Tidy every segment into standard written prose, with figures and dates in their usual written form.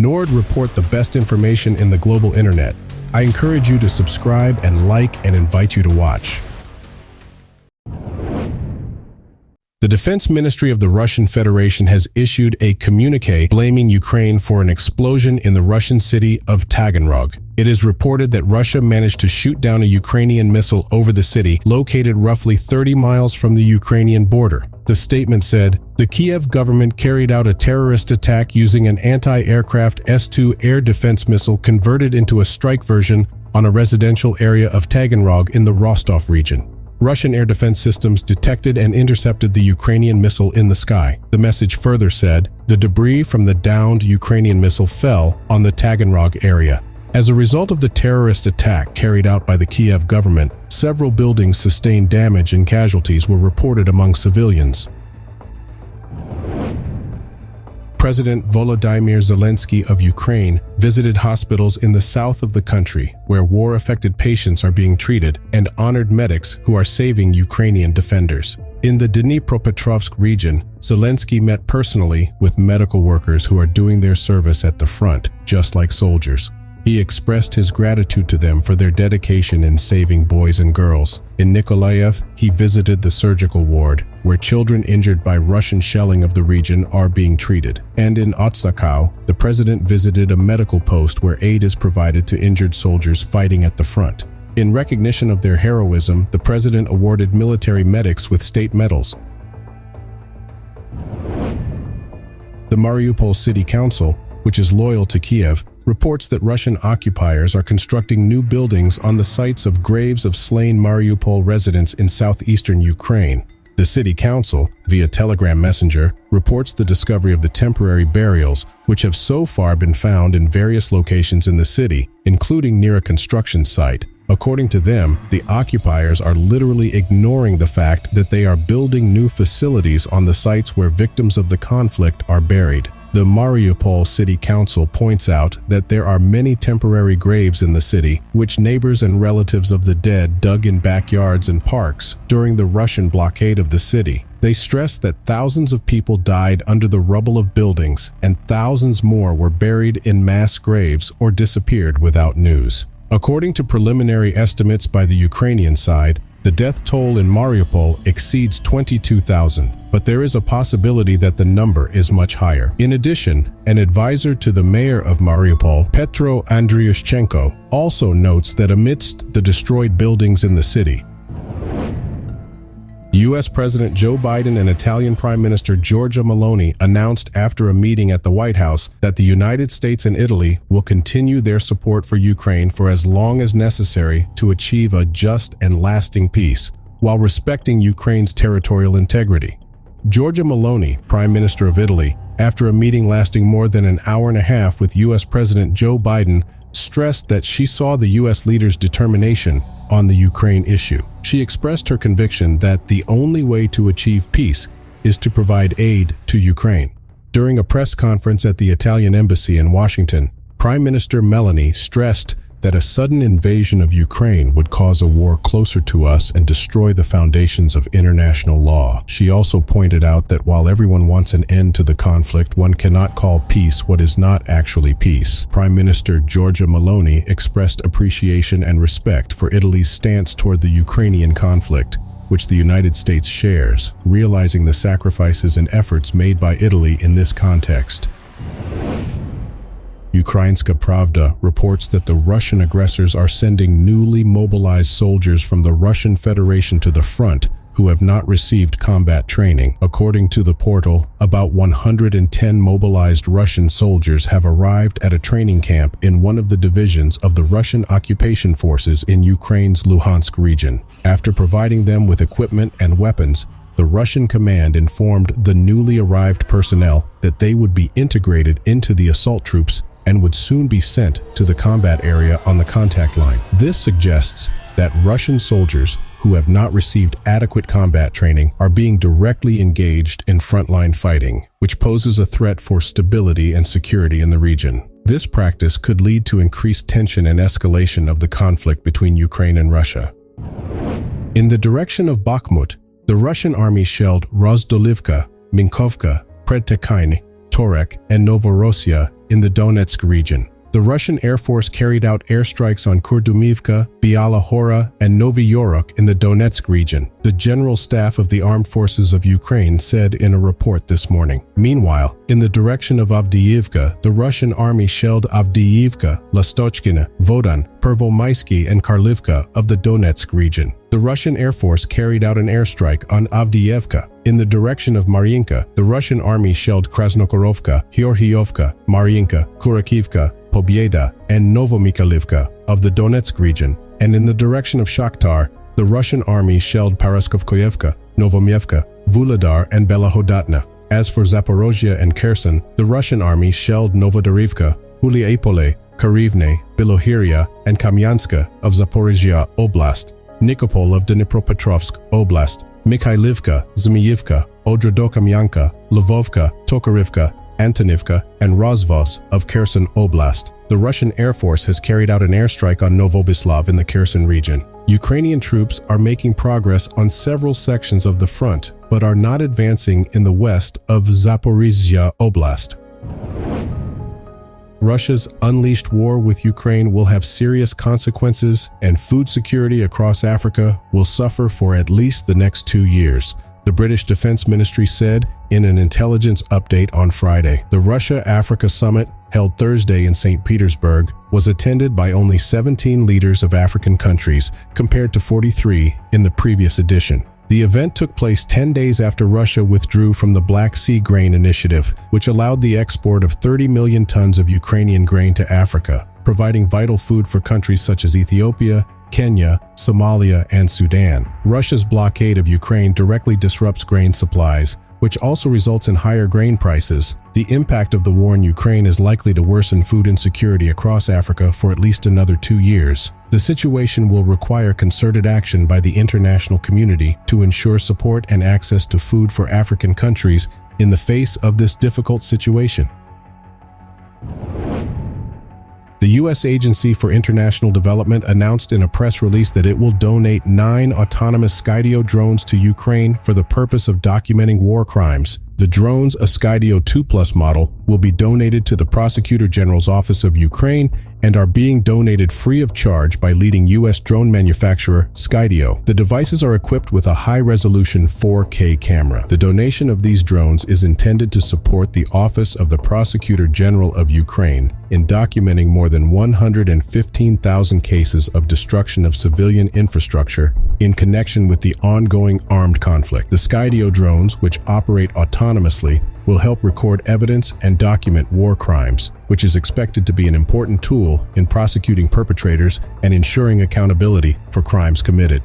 Nord report the best information in the global internet. I encourage you to subscribe and like and invite you to watch. The Defense Ministry of the Russian Federation has issued a communiqué blaming Ukraine for an explosion in the Russian city of Taganrog. It is reported that Russia managed to shoot down a Ukrainian missile over the city, located roughly 30 miles from the Ukrainian border. The statement said, the Kiev government carried out a terrorist attack using an anti-aircraft S-2 air defense missile converted into a strike version on a residential area of Taganrog in the Rostov region. Russian air defense systems detected and intercepted the Ukrainian missile in the sky. The message further said, the debris from the downed Ukrainian missile fell on the Taganrog area. As a result of the terrorist attack carried out by the Kiev government, several buildings sustained damage and casualties were reported among civilians. President Volodymyr Zelensky of Ukraine visited hospitals in the south of the country where war-affected patients are being treated and honored medics who are saving Ukrainian defenders. In the Dnipropetrovsk region, Zelensky met personally with medical workers who are doing their service at the front, just like soldiers. He expressed his gratitude to them for their dedication in saving boys and girls. In Nikolaev, he visited the surgical ward, where children injured by Russian shelling of the region are being treated. And in Otsakau, the president visited a medical post where aid is provided to injured soldiers fighting at the front. In recognition of their heroism, the president awarded military medics with state medals. The Mariupol City Council, which is loyal to Kiev, reports that Russian occupiers are constructing new buildings on the sites of graves of slain Mariupol residents in southeastern Ukraine. The city council, via Telegram Messenger, reports the discovery of the temporary burials, which have so far been found in various locations in the city, including near a construction site. According to them, the occupiers are literally ignoring the fact that they are building new facilities on the sites where victims of the conflict are buried. The Mariupol City Council points out that there are many temporary graves in the city, which neighbors and relatives of the dead dug in backyards and parks during the Russian blockade of the city. They stress that thousands of people died under the rubble of buildings, and thousands more were buried in mass graves or disappeared without news. According to preliminary estimates by the Ukrainian side, the death toll in Mariupol exceeds 22,000, but there is a possibility that the number is much higher. In addition, an advisor to the mayor of Mariupol, Petro Andriushchenko, also notes that amidst the destroyed buildings in the city, U.S. President Joe Biden and Italian Prime Minister Giorgia Meloni announced after a meeting at the White House that the United States and Italy will continue their support for Ukraine for as long as necessary to achieve a just and lasting peace, while respecting Ukraine's territorial integrity. Giorgia Meloni, Prime Minister of Italy, after a meeting lasting more than an hour and a half with U.S. President Joe Biden, stressed that she saw the U.S. leader's determination on the Ukraine issue. She expressed her conviction that the only way to achieve peace is to provide aid to Ukraine. During a press conference at the Italian embassy in Washington, Prime Minister Meloni stressed that a sudden invasion of Ukraine would cause a war closer to us and destroy the foundations of international law. She also pointed out that while everyone wants an end to the conflict, one cannot call peace what is not actually peace. Prime Minister Giorgia Meloni expressed appreciation and respect for Italy's stance toward the Ukrainian conflict, which the United States shares, realizing the sacrifices and efforts made by Italy in this context. Ukrainska Pravda reports that the Russian aggressors are sending newly mobilized soldiers from the Russian Federation to the front who have not received combat training. According to the portal, about 110 mobilized Russian soldiers have arrived at a training camp in one of the divisions of the Russian occupation forces in Ukraine's Luhansk region. After providing them with equipment and weapons, the Russian command informed the newly arrived personnel that they would be integrated into the assault troops and would soon be sent to the combat area on the contact line. This suggests that Russian soldiers who have not received adequate combat training are being directly engaged in frontline fighting, which poses a threat for stability and security in the region. This practice could lead to increased tension and escalation of the conflict between Ukraine and Russia. In the direction of Bakhmut, the Russian army shelled Rozdolivka, Minkovka, Predtekine, Torek, and Novorossiya in the Donetsk region. The Russian Air Force carried out airstrikes on Kurdumivka, Biala Hora, and Novy Yorok in the Donetsk region, the General Staff of the Armed Forces of Ukraine said in a report this morning. Meanwhile, in the direction of Avdiivka, the Russian army shelled Avdiivka, Lastochkina, Vodan, Pervomaisky, and Karlivka of the Donetsk region. The Russian Air Force carried out an airstrike on Avdiivka. In the direction of Mariinka, the Russian army shelled Krasnokorovka, Georgievka, Mariinka, Kurakivka, Pobieda, and Novomykhailivka of the Donetsk region, and in the direction of Shakhtar, the Russian army shelled Paraskovkoyevka, Novomyevka, Vuhledar, and Belahodatna. As for Zaporozhye and Kherson, the Russian army shelled Novodarivka, Huliaipole, Karivne, Bilohirya, and Kamyanska of Zaporizhia Oblast, Nikopol of Dnipropetrovsk Oblast, Mikhailivka, Zmiyivka, Odrodokamyanka, Lvovka, Tokarivka, Antonivka, and Rozvos of Kherson Oblast. The Russian Air Force has carried out an airstrike on Novobislav in the Kherson region. Ukrainian troops are making progress on several sections of the front, but are not advancing in the west of Zaporizhia Oblast. Russia's unleashed war with Ukraine will have serious consequences, and food security across Africa will suffer for at least the next 2 years, the British Defense Ministry said in an intelligence update on Friday. The Russia-Africa Summit, held Thursday in St. Petersburg, was attended by only 17 leaders of African countries, compared to 43 in the previous edition. The event took place 10 days after Russia withdrew from the Black Sea Grain Initiative, which allowed the export of 30 million tons of Ukrainian grain to Africa, providing vital food for countries such as Ethiopia, Kenya, Somalia, and Sudan. Russia's blockade of Ukraine directly disrupts grain supplies, which also results in higher grain prices. The impact of the war in Ukraine is likely to worsen food insecurity across Africa for at least another 2 years. The situation will require concerted action by the international community to ensure support and access to food for African countries in the face of this difficult situation. The U.S. Agency for International Development announced in a press release that it will donate 9 autonomous Skydio drones to Ukraine for the purpose of documenting war crimes. The drones, a Skydio 2+ model, will be donated to the Prosecutor General's Office of Ukraine and are being donated free of charge by leading U.S. drone manufacturer Skydio. The devices are equipped with a high-resolution 4K camera. The donation of these drones is intended to support the Office of the Prosecutor General of Ukraine in documenting more than 115,000 cases of destruction of civilian infrastructure in connection with the ongoing armed conflict. The Skydio drones, which operate autonomously, will help record evidence and document war crimes, which is expected to be an important tool in prosecuting perpetrators and ensuring accountability for crimes committed.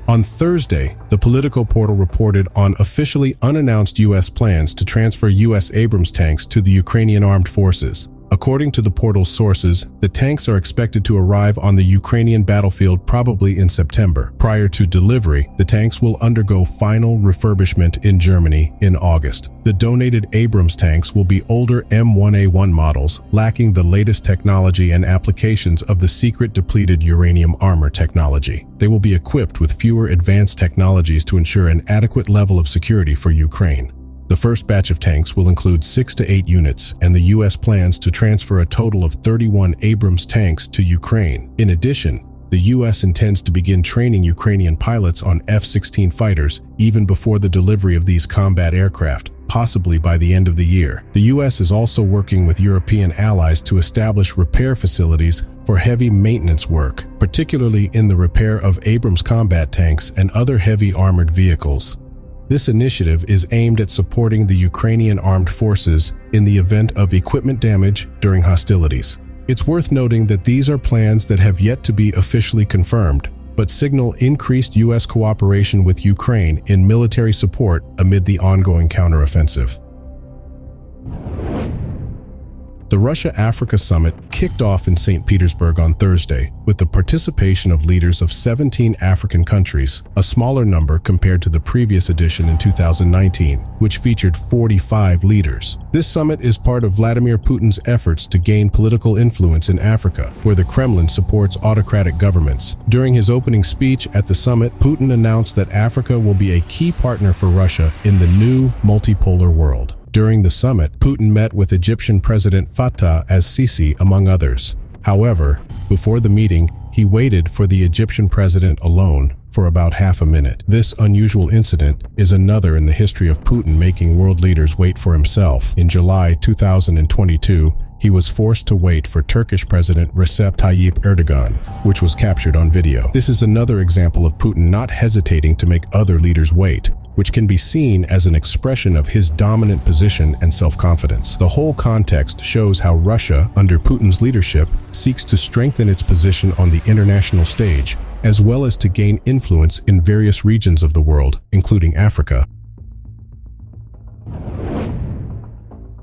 On Thursday, the Politico portal reported on officially unannounced U.S. plans to transfer U.S. Abrams tanks to the Ukrainian armed forces. According to the portal's sources, the tanks are expected to arrive on the Ukrainian battlefield probably in September. Prior to delivery, the tanks will undergo final refurbishment in Germany in August. The donated Abrams tanks will be older M1A1 models, lacking the latest technology and applications of the secret depleted uranium armor technology. They will be equipped with fewer advanced technologies to ensure an adequate level of security for Ukraine. The first batch of tanks will include 6 to 8 units, and the U.S. plans to transfer a total of 31 Abrams tanks to Ukraine. In addition, the U.S. intends to begin training Ukrainian pilots on F-16 fighters even before the delivery of these combat aircraft, possibly by the end of the year. The U.S. is also working with European allies to establish repair facilities for heavy maintenance work, particularly in the repair of Abrams combat tanks and other heavy armored vehicles. This initiative is aimed at supporting the Ukrainian armed forces in the event of equipment damage during hostilities. It's worth noting that these are plans that have yet to be officially confirmed, but signal increased U.S. cooperation with Ukraine in military support amid the ongoing counteroffensive. The Russia-Africa Summit kicked off in St. Petersburg on Thursday with the participation of leaders of 17 African countries, a smaller number compared to the previous edition in 2019, which featured 45 leaders. This summit is part of Vladimir Putin's efforts to gain political influence in Africa, where the Kremlin supports autocratic governments. During his opening speech at the summit, Putin announced that Africa will be a key partner for Russia in the new multipolar world. During the summit, Putin met with Egyptian President Fattah al-Sisi, among others. However, before the meeting, he waited for the Egyptian president alone for about half a minute. This unusual incident is another in the history of Putin making world leaders wait for himself. In July 2022, he was forced to wait for Turkish President Recep Tayyip Erdogan, which was captured on video. This is another example of Putin not hesitating to make other leaders wait, which can be seen as an expression of his dominant position and self-confidence. The whole context shows how Russia, under Putin's leadership, seeks to strengthen its position on the international stage, as well as to gain influence in various regions of the world, including Africa.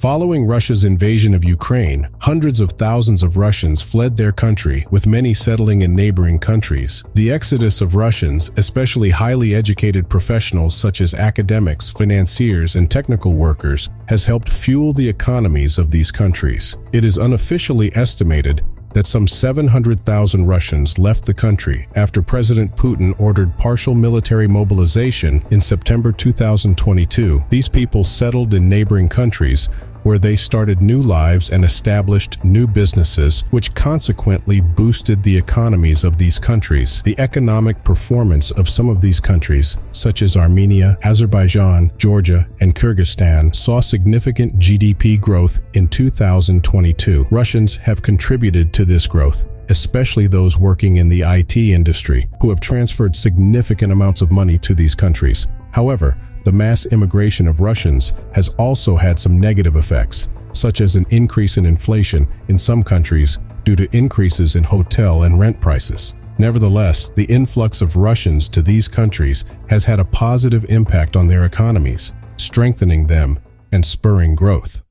Following Russia's invasion of Ukraine, hundreds of thousands of Russians fled their country, with many settling in neighboring countries. The exodus of Russians, especially highly educated professionals such as academics, financiers, and technical workers, has helped fuel the economies of these countries. It is unofficially estimated that some 700,000 Russians left the country after President Putin ordered partial military mobilization in September 2022. These people settled in neighboring countries, where they started new lives and established new businesses, which consequently boosted the economies of these countries. The economic performance of some of these countries, such as Armenia, Azerbaijan, Georgia, and Kyrgyzstan, saw significant GDP growth in 2022. Russians have contributed to this growth, especially those working in the IT industry, who have transferred significant amounts of money to these countries. However, the mass immigration of Russians has also had some negative effects, such as an increase in inflation in some countries due to increases in hotel and rent prices. Nevertheless, the influx of Russians to these countries has had a positive impact on their economies, strengthening them and spurring growth.